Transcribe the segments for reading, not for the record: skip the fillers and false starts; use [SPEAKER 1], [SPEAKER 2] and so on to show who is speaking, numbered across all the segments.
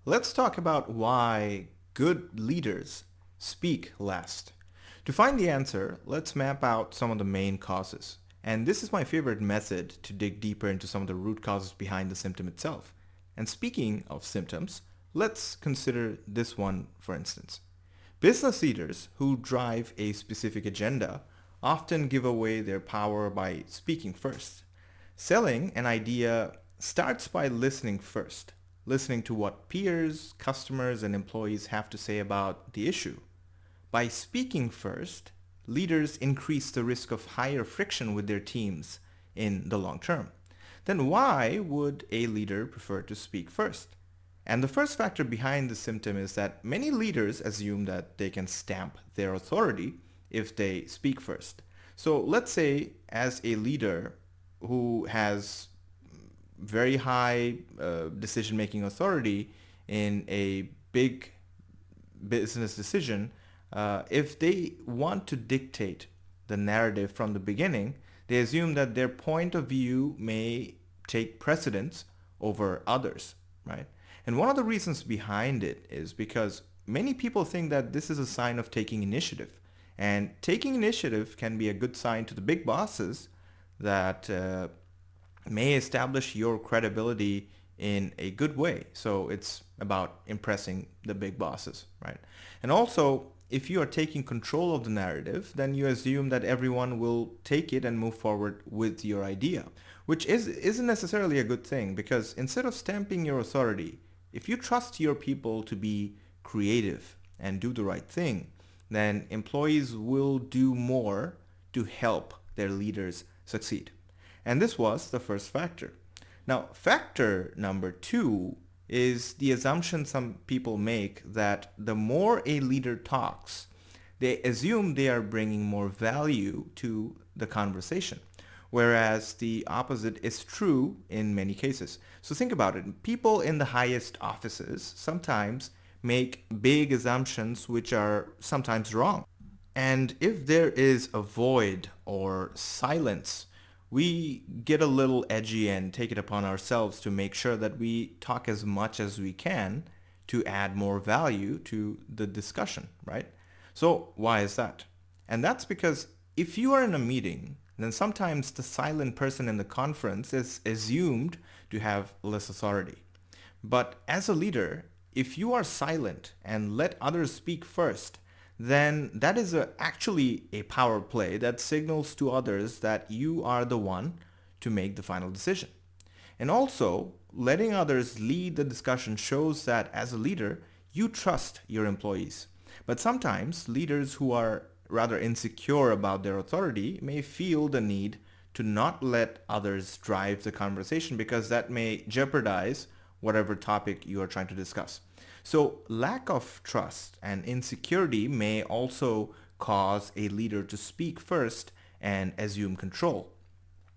[SPEAKER 1] let's talk about why good leaders speak last. To find the answer, let's map out some of the main causes. And this is my favorite method to dig deeper into some of the root causes behind the symptom itself. And speaking of symptoms, let's consider this one for instance. Business leaders who drive a specific agenda often give away their power by speaking first. Selling an idea starts by listening first, listening to what peers, customers, and employees have to say about the issue. By speaking first, leaders increase the risk of higher friction with their teams in the long term. Then why would a leader prefer to speak first? And the first factor behind the symptom is that many leaders assume that they can stamp their authority if they speak first. So let's say as a leader who has very high decision-making authority in a big business decision, if they want to dictate the narrative from the beginning, they assume that their point of view may take precedence over others, right? And one of the reasons behind it is because many people think that this is a sign of taking initiative. And taking initiative can be a good sign to the big bosses that may establish your credibility in a good way. So it's about impressing the big bosses, right? And also, if you are taking control of the narrative, then you assume that everyone will take it and move forward with your idea, which isn't necessarily a good thing, because instead of stamping your authority, if you trust your people to be creative and do the right thing, then employees will do more to help their leaders succeed. And this was the first factor. Now, factor number two is the assumption some people make that the more a leader talks, they assume they are bringing more value to the conversation, whereas the opposite is true in many cases. So think about it. People in the highest offices sometimes make big assumptions which are sometimes wrong. And if there is a void or silence, we get a little edgy and take it upon ourselves to make sure that we talk as much as we can to add more value to the discussion, right? So why is that? And that's because if you are in a meeting, then sometimes the silent person in the conference is assumed to have less authority. But as a leader, if you are silent and let others speak first, then that is actually a power play that signals to others that you are the one to make the final decision. And also, letting others lead the discussion shows that as a leader, you trust your employees. But sometimes leaders who are rather insecure about their authority may feel the need to not let others drive the conversation because that may jeopardize whatever topic you are trying to discuss. So lack of trust and insecurity may also cause a leader to speak first and assume control.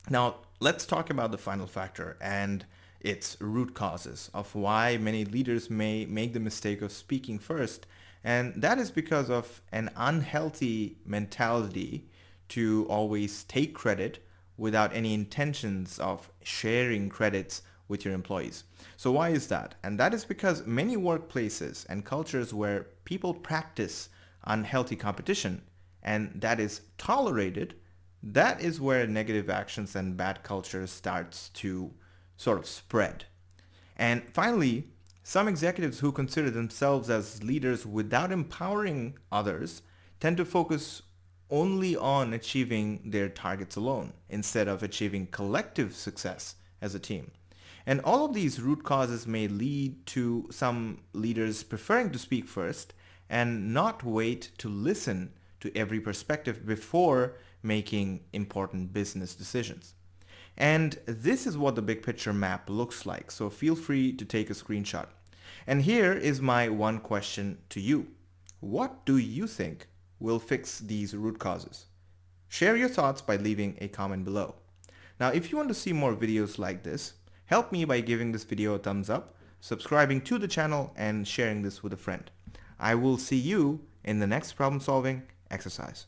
[SPEAKER 1] Now, let's talk about the final factor and its root causes of why many leaders may make the mistake of speaking first. And that is because of an unhealthy mentality to always take credit without any intentions of sharing credits with your employees. So why is that? And that is because many workplaces and cultures where people practice unhealthy competition and that is tolerated, that is where negative actions and bad culture starts to sort of spread. And finally, some executives who consider themselves as leaders without empowering others tend to focus only on achieving their targets alone instead of achieving collective success as a team. And all of these root causes may lead to some leaders preferring to speak first and not wait to listen to every perspective before making important business decisions. And this is what the big picture map looks like. So feel free to take a screenshot. And here is my one question to you. What do you think will fix these root causes? Share your thoughts by leaving a comment below. Now, if you want to see more videos like this, help me by giving this video a thumbs up, subscribing to the channel, and sharing this with a friend. I will see you in the next problem solving exercise.